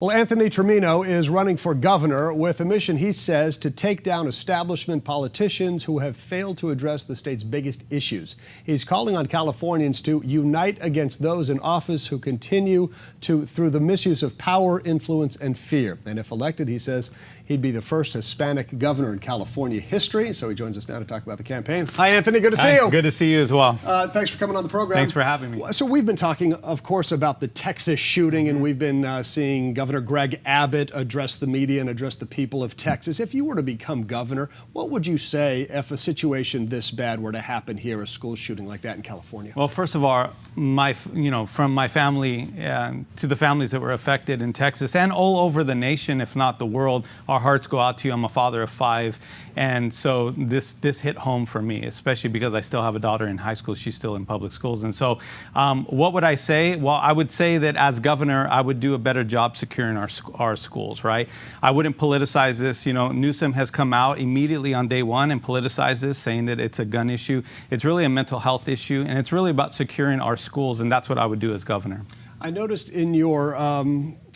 Well, Anthony Trimino is running for governor with a mission, he says, to take down establishment politicians who have failed to address the state's biggest issues. He's calling on Californians to unite against those in office who continue through the misuse of power, influence, and fear. And if elected, he says, he'd be the first Hispanic governor in California history. So he joins us now to talk about the campaign. Hi, Anthony. Good to see you. Good to see you as well. Thanks for coming on the program. Thanks for having me. So we've been talking, of course, about the Texas shooting, and we've been seeing Governor Greg Abbott address the media and address the people of Texas. If you were to become governor, what would you say if a situation this bad were to happen here, a school shooting like that in California? Well, first of all, from my family to the families that were affected in Texas and all over the nation, if not the world, our hearts go out to you. I'm a father of 5, and so this hit home for me, especially because I still have a daughter in high school. She's still in public schools. And so what would I say? Well, I would say that as governor, I would do a better job securing our schools, right? I wouldn't politicize this. You know, Newsom has come out immediately on day one and politicized this, saying that it's a gun issue. It's really a mental health issue, and it's really about securing our schools, and that's what I would do as governor. I noticed in your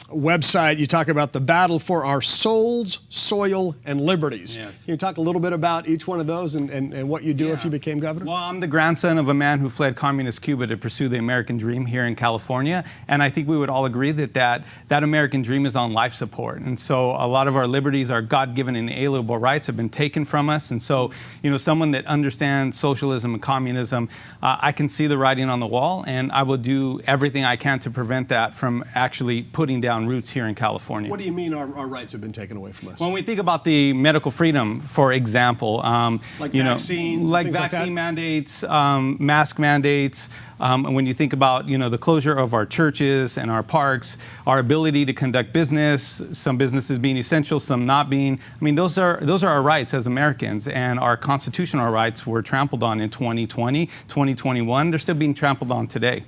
website you talk about the battle for our souls, soil, and liberties. Yes. Can you talk a little bit about each one of those and what you do if you became governor? Well, I'm the grandson of a man who fled communist Cuba to pursue the American dream here in California, and I think we would all agree that American dream is on life support. And so a lot of our liberties, our God-given and inalienable rights, have been taken from us. And so, you know, someone that understands socialism and communism, I can see the writing on the wall, and I will do everything I can to prevent that from actually putting down roots here in California. What do you mean our rights have been taken away from us? When we think about the medical freedom, for example, like vaccines, like vaccine mandates, mask mandates, when you think about, you know, the closure of our churches and our parks, our ability to conduct business, some businesses being essential, some not being. I mean, those are our rights as Americans, and our constitutional rights were trampled on in 2020, 2021. They're still being trampled on today.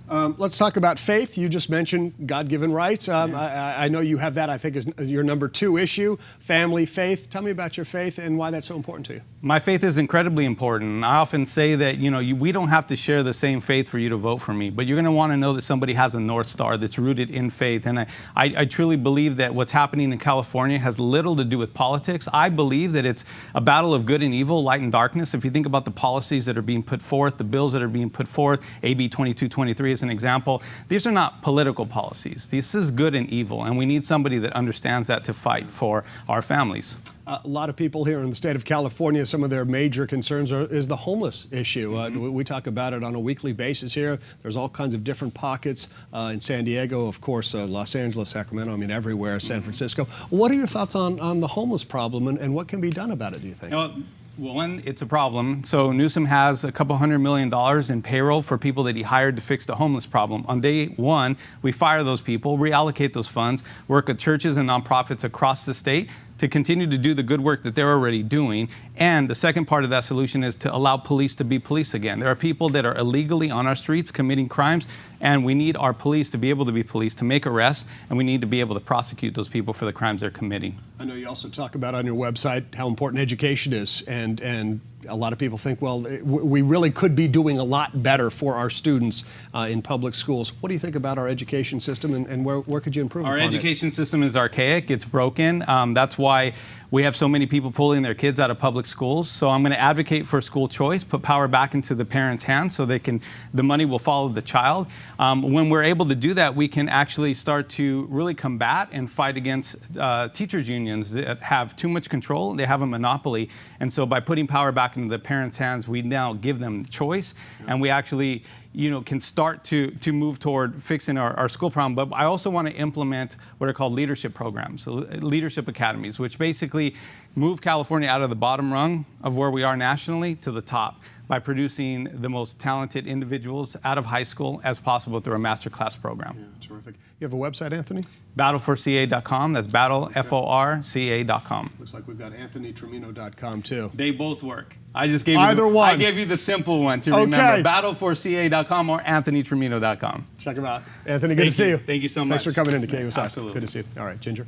Let's talk about faith. You just mentioned God-given rights. I know you have that, I think, is your number 2 issue, family, faith. Tell me about your faith and why that's so important to you. My faith is incredibly important. I often say that, you know, we don't have to share the same faith for you to vote for me, but you're going to want to know that somebody has a North Star that's rooted in faith. And I truly believe that what's happening in California has little to do with politics. I believe that it's a battle of good and evil, light and darkness. If you think about the policies that are being put forth, the bills that are being put forth, AB 2223 is an example. These are not political policies. This is good and evil, and we need somebody that understands that to fight for our families. A lot of people here in the state of California, some of their major concerns is the homeless issue. We talk about it on a weekly basis here. There's all kinds of different pockets in San Diego, of course, Los Angeles, Sacramento, I mean everywhere, San Francisco. What are your thoughts on the homeless problem and what can be done about it, do you think? Well, one, it's a problem. So Newsom has a couple $100 million in payroll for people that he hired to fix the homeless problem. On day one, we fire those people, reallocate those funds, work with churches and nonprofits across the state to continue to do the good work that they're already doing. And the second part of that solution is to allow police to be police again. There are people that are illegally on our streets committing crimes, and we need our police to be able to be police, to make arrests, and we need to be able to prosecute those people for the crimes they're committing. I know you also talk about on your website how important education is, and a lot of people think, well, we really could be doing a lot better for our students in public schools. What do you think about our education system, and where could you improve upon it? Our education system is archaic. It's broken. That's why we have so many people pulling their kids out of public schools. So I'm going to advocate for school choice, put power back into the parents' hands so the money will follow the child. When we're able to do that, we can actually start to really combat and fight against teachers' unions that have too much control. They have a monopoly. And so by putting power back into the parents' hands, we now give them choice, and we actually, you know, can start to move toward fixing our school problem. But I also want to implement what are called leadership programs, leadership academies, which basically move California out of the bottom rung of where we are nationally to the top by producing the most talented individuals out of high school as possible through a masterclass program. Yeah, terrific. You have a website, Anthony? Battleforca.com. That's battleforca.com. Looks like we've got AnthonyTrimino.com too. They both work. I just gave either one. I gave you the simple one to remember. Battleforca.com or AnthonyTrimino.com. Check them out. Anthony, good to see you. Thank you so much. Thanks for coming in to KUSI. Absolutely. Good to see you. All right, Ginger.